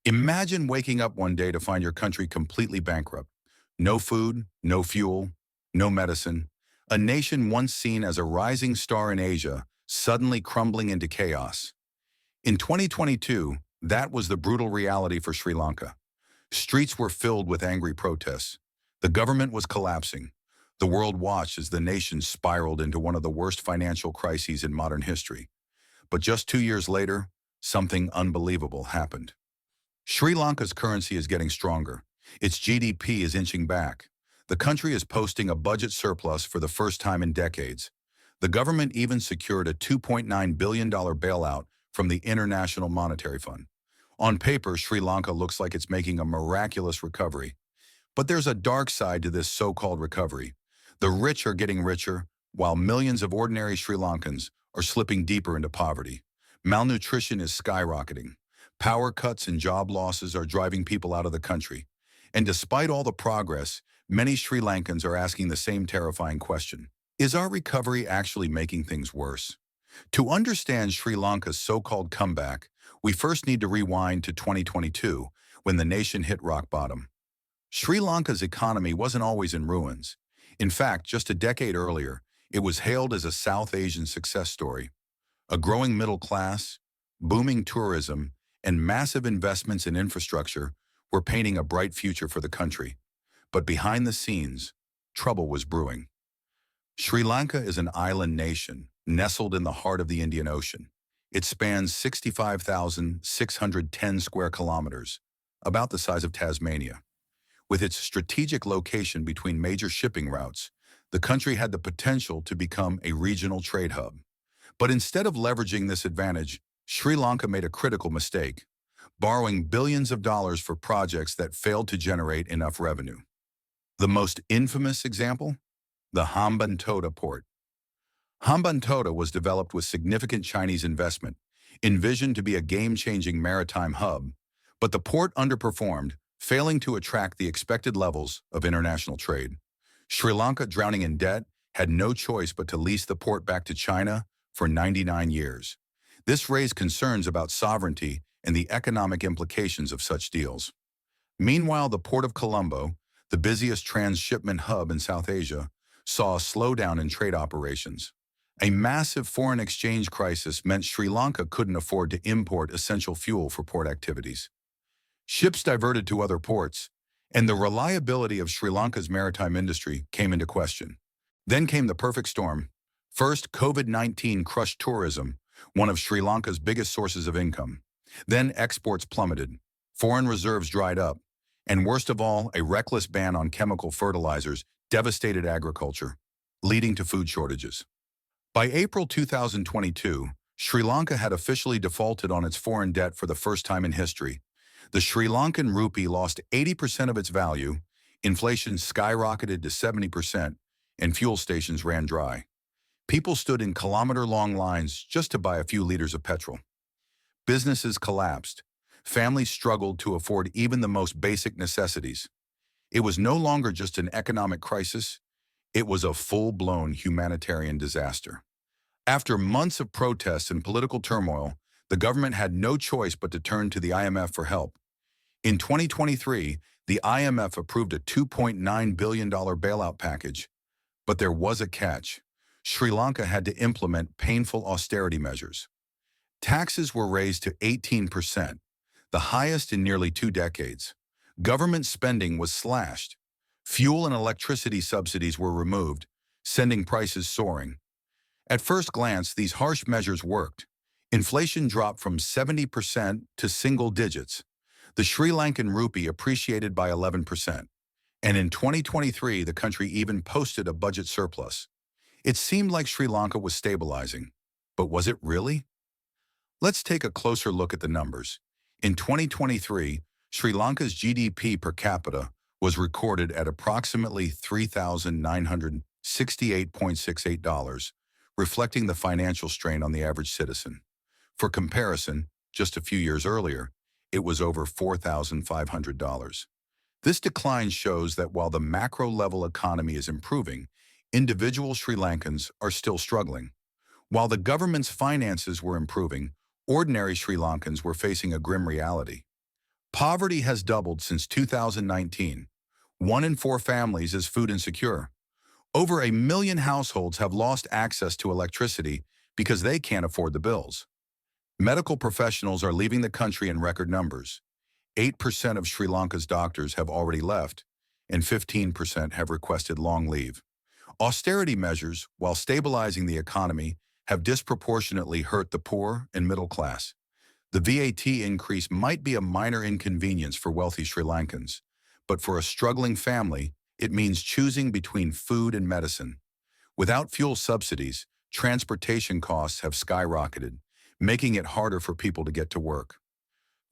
Imagine waking up one day to find your country completely bankrupt. No food, no fuel, no medicine. A nation once seen as a rising star in Asia, suddenly crumbling into chaos. In 2022, that was the brutal reality for Sri Lanka. Streets were filled with angry protests. The government was collapsing. The world watched as the nation spiraled into one of the worst financial crises in modern history. But just 2 years later, something unbelievable happened. Sri Lanka's currency is getting stronger. Its GDP is inching back. The country is posting a budget surplus for the first time in decades. The government even secured a $2.9 billion bailout from the International Monetary Fund. On paper, Sri Lanka looks like it's making a miraculous recovery. But there's a dark side to this so-called recovery. The rich are getting richer, while millions of ordinary Sri Lankans are slipping deeper into poverty. Malnutrition is skyrocketing. Power cuts and job losses are driving people out of the country. And despite all the progress, many Sri Lankans are asking the same terrifying question. Is our recovery actually making things worse? To understand Sri Lanka's so-called comeback, we first need to rewind to 2022, when the nation hit rock bottom. Sri Lanka's economy wasn't always in ruins. In fact, just a decade earlier, it was hailed as a South Asian success story. A growing middle class, booming tourism, and massive investments in infrastructure were painting a bright future for the country. But behind the scenes, trouble was brewing. Sri Lanka is an island nation, nestled in the heart of the Indian Ocean. It spans 65,610 square kilometers, about the size of Tasmania. With its strategic location between major shipping routes, the country had the potential to become a regional trade hub. But instead of leveraging this advantage, Sri Lanka made a critical mistake, borrowing billions of dollars for projects that failed to generate enough revenue. The most infamous example? The Hambantota port. Hambantota was developed with significant Chinese investment, envisioned to be a game-changing maritime hub, but the port underperformed, failing to attract the expected levels of international trade. Sri Lanka, drowning in debt, had no choice but to lease the port back to China for 99 years. This raised concerns about sovereignty and the economic implications of such deals. Meanwhile, the Port of Colombo, the busiest transshipment hub in South Asia, saw a slowdown in trade operations. A massive foreign exchange crisis meant Sri Lanka couldn't afford to import essential fuel for port activities. Ships diverted to other ports, and the reliability of Sri Lanka's maritime industry came into question. Then came the perfect storm. First, COVID-19 crushed tourism, one of Sri Lanka's biggest sources of income. Then exports plummeted, foreign reserves dried up, and worst of all, a reckless ban on chemical fertilizers devastated agriculture, leading to food shortages. By April 2022, Sri Lanka had officially defaulted on its foreign debt for the first time in history. The Sri Lankan rupee lost 80% of its value, inflation skyrocketed to 70%, and fuel stations ran dry. People stood in kilometer-long lines just to buy a few liters of petrol. Businesses collapsed. Families struggled to afford even the most basic necessities. It was no longer just an economic crisis, it was a full-blown humanitarian disaster. After months of protests and political turmoil, the government had no choice but to turn to the IMF for help. In 2023, the IMF approved a $2.9 billion bailout package. But there was a catch. Sri Lanka had to implement painful austerity measures. Taxes were raised to 18%, the highest in nearly 2 decades. Government spending was slashed. Fuel and electricity subsidies were removed, sending prices soaring. At first glance, these harsh measures worked. Inflation dropped from 70% to single digits. The Sri Lankan rupee appreciated by 11%. And in 2023, the country even posted a budget surplus. It seemed like Sri Lanka was stabilizing. But was it really? Let's take a closer look at the numbers. In 2023, Sri Lanka's GDP per capita was recorded at approximately $3,968.68, reflecting the financial strain on the average citizen. For comparison, just a few years earlier, it was over $4,500. This decline shows that while the macro-level economy is improving, individual Sri Lankans are still struggling. While the government's finances were improving, ordinary Sri Lankans were facing a grim reality. Poverty has doubled since 2019. 1 in 4 families is food insecure. Over 1 million households have lost access to electricity because they can't afford the bills. Medical professionals are leaving the country in record numbers. 8% of Sri Lanka's doctors have already left, and 15% have requested long leave. Austerity measures, while stabilizing the economy, have disproportionately hurt the poor and middle class. The VAT increase might be a minor inconvenience for wealthy Sri Lankans, but for a struggling family, it means choosing between food and medicine. Without fuel subsidies, transportation costs have skyrocketed, making it harder for people to get to work.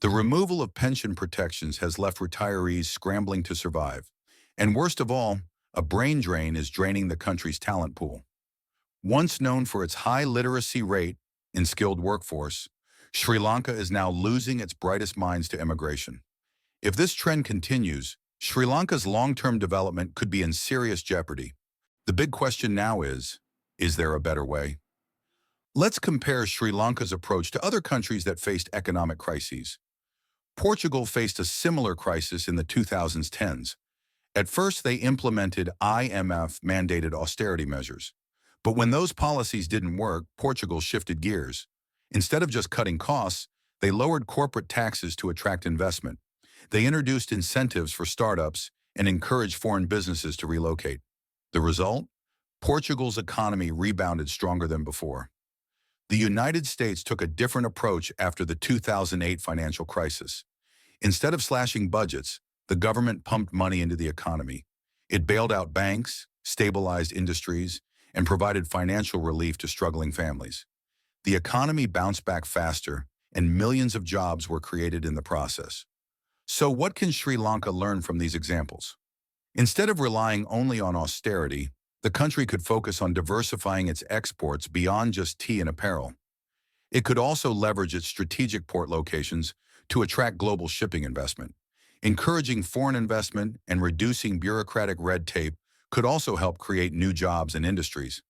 The removal of pension protections has left retirees scrambling to survive. And worst of all, a brain drain is draining the country's talent pool. Once known for its high literacy rate and skilled workforce, Sri Lanka is now losing its brightest minds to immigration. If this trend continues, Sri Lanka's long-term development could be in serious jeopardy. The big question now is there a better way? Let's compare Sri Lanka's approach to other countries that faced economic crises. Portugal faced a similar crisis in the 2010s. At first, they implemented IMF-mandated austerity measures. But when those policies didn't work, Portugal shifted gears. Instead of just cutting costs, they lowered corporate taxes to attract investment. They introduced incentives for startups and encouraged foreign businesses to relocate. The result? Portugal's economy rebounded stronger than before. The United States took a different approach after the 2008 financial crisis. Instead of slashing budgets, the government pumped money into the economy. It bailed out banks, stabilized industries, and provided financial relief to struggling families. The economy bounced back faster, and millions of jobs were created in the process. So what can Sri Lanka learn from these examples? Instead of relying only on austerity, the country could focus on diversifying its exports beyond just tea and apparel. It could also leverage its strategic port locations to attract global shipping investment. Encouraging foreign investment and reducing bureaucratic red tape could also help create new jobs and industries.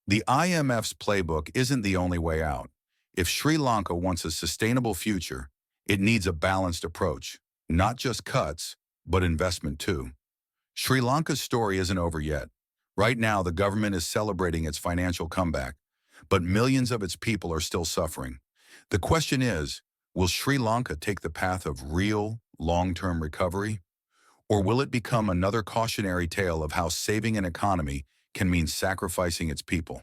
The IMF's playbook isn't the only way out. If Sri Lanka wants a sustainable future, it needs a balanced approach, not just cuts, but investment too. Sri Lanka's story isn't over yet. Right now, the government is celebrating its financial comeback, but millions of its people are still suffering. The question is, will Sri Lanka take the path of real, long-term recovery? Or will it become another cautionary tale of how saving an economy can mean sacrificing its people?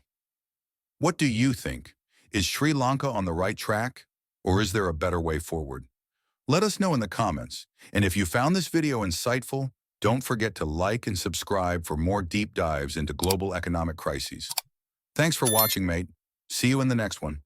What do you think? Is Sri Lanka on the right track, or is there a better way forward? Let us know in the comments. And if you found this video insightful, don't forget to like and subscribe for more deep dives into global economic crises. Thanks for watching, mate. See you in the next one.